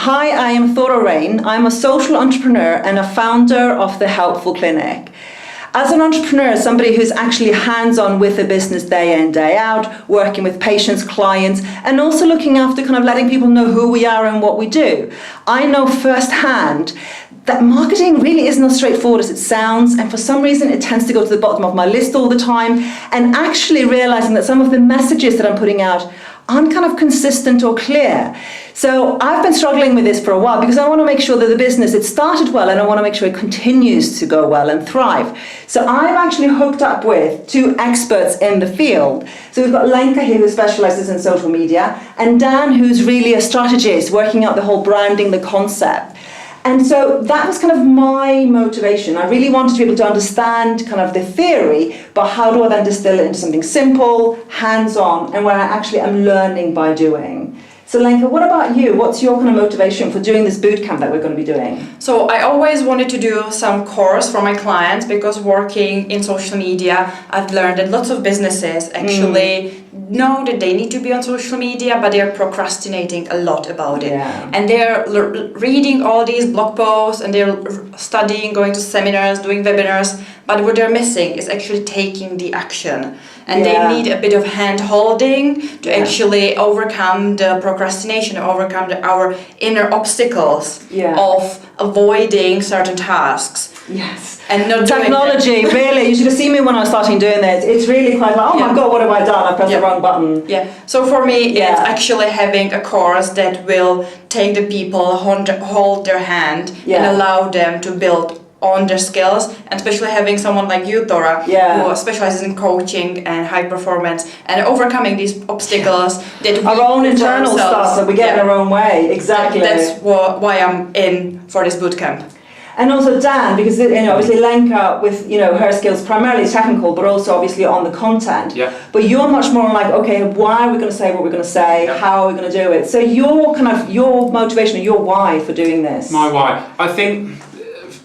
Hi, I am Thora Rain. I'm a social entrepreneur and a founder of The Helpful Clinic. As an entrepreneur, somebody who's actually hands-on with the business day in, day out, working with patients, clients, and also looking after kind of letting people know who we are and what we do, I know firsthand that marketing really isn't as straightforward as it sounds, and for some reason it tends to go to the bottom of my list all the time, and actually realizing that some of the messages that I'm putting out aren't kind of consistent or clear. So I've been struggling with this for a while because I want to make sure that the business, it started well, and I want to make sure it continues to go well and thrive. So I've actually hooked up with two experts in the field. So we've got Lenka here, who specializes in social media, and Dan, who's really a strategist, working out the whole branding, the concept. And so that was kind of my motivation. I really wanted to be able to understand kind of the theory, but how do I then distill it into something simple, hands-on, and where I actually am learning by doing. So Lenka, what about you? What's your kind of motivation for doing this bootcamp that we're going to be doing? So I always wanted to do some course for my clients, because working in social media, I've learned that lots of businesses actually know that they need to be on social media, but they're procrastinating a lot about it. Yeah. And they're reading all these blog posts, and they're studying, going to seminars, doing webinars, but what they're missing is actually taking the action. And they need a bit of hand-holding to actually overcome the procrastination, overcome our inner obstacles of avoiding certain tasks. Yes. And not technology, really. You should have seen me when I was starting doing this. It's really quite like, oh my God, what have I done? I pressed the wrong button. Yeah. So for me, it's actually having a course that will take the people, hold their hand, and allow them to build on their skills, and especially having someone like you, Thora, who specializes in coaching and high performance and overcoming these obstacles that our own internal stuff that we get in our own way. Exactly. That's why I'm in for this bootcamp. And also Dan, because obviously Lenka with her skills primarily technical, but also obviously on the content. Yeah. But you're much more like, okay, why are we going to say what we're going to say? How are we going to do it? So your motivation or your why for doing this? My why, I think.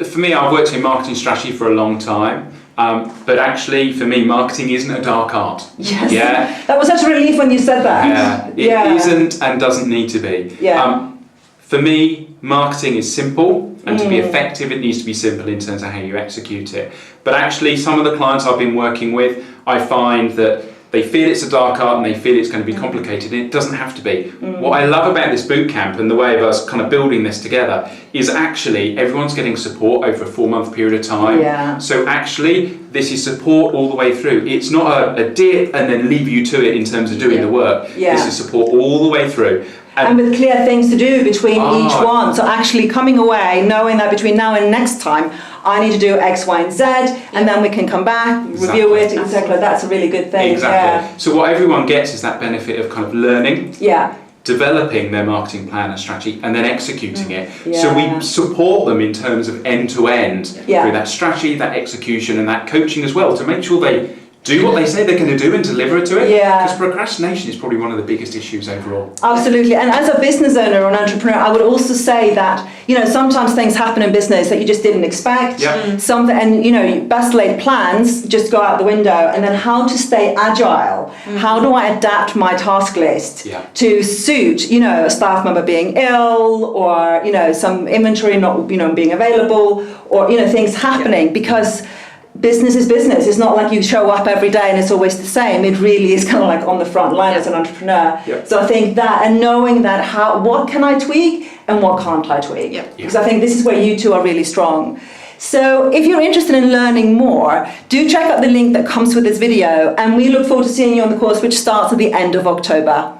For me, I've worked in marketing strategy for a long time, but actually, for me, marketing isn't a dark art. Yes. Yeah. That was such a relief when you said that. Yeah. It isn't and doesn't need to be. Yeah. For me, marketing is simple, and to be effective, it needs to be simple in terms of how you execute it. But actually, some of the clients I've been working with, I find that they feel it's a dark art and they feel it's going to be complicated, and it doesn't have to be. What I love about this bootcamp and the way of us kind of building this together is actually everyone's getting support over a 4-month period of time. Yeah. So actually, this is support all the way through. It's not a dip and then leave you to it in terms of doing the work. Yeah. This is support all the way through. And with clear things to do between each one. So actually coming away, knowing that between now and next time, I need to do X, Y, and Z, and then we can come back, review it, etc. That's a really good thing. Exactly. Yeah. So what everyone gets is that benefit of kind of learning, developing their marketing plan and strategy, and then executing it. So we support them in terms of end-to-end through that strategy, that execution, and that coaching as well, to make sure they do what they say they're going to do and deliver to it. Because procrastination is probably one of the biggest issues overall. Absolutely. And as a business owner or an entrepreneur, I would also say that, sometimes things happen in business that you just didn't expect. Something, and best laid plans just go out the window. And then how to stay agile. How do I adapt my task list to suit, a staff member being ill, or, some inventory not, being available, or, things happening, because business is business. It's not like you show up every day and it's always the same. It really is kind of like on the front line as an entrepreneur. So I think that, and knowing that what can I tweak and what can't I tweak? Because I think this is where you two are really strong. So if you're interested in learning more, do check out the link that comes with this video, and we look forward to seeing you on the course, which starts at the end of October.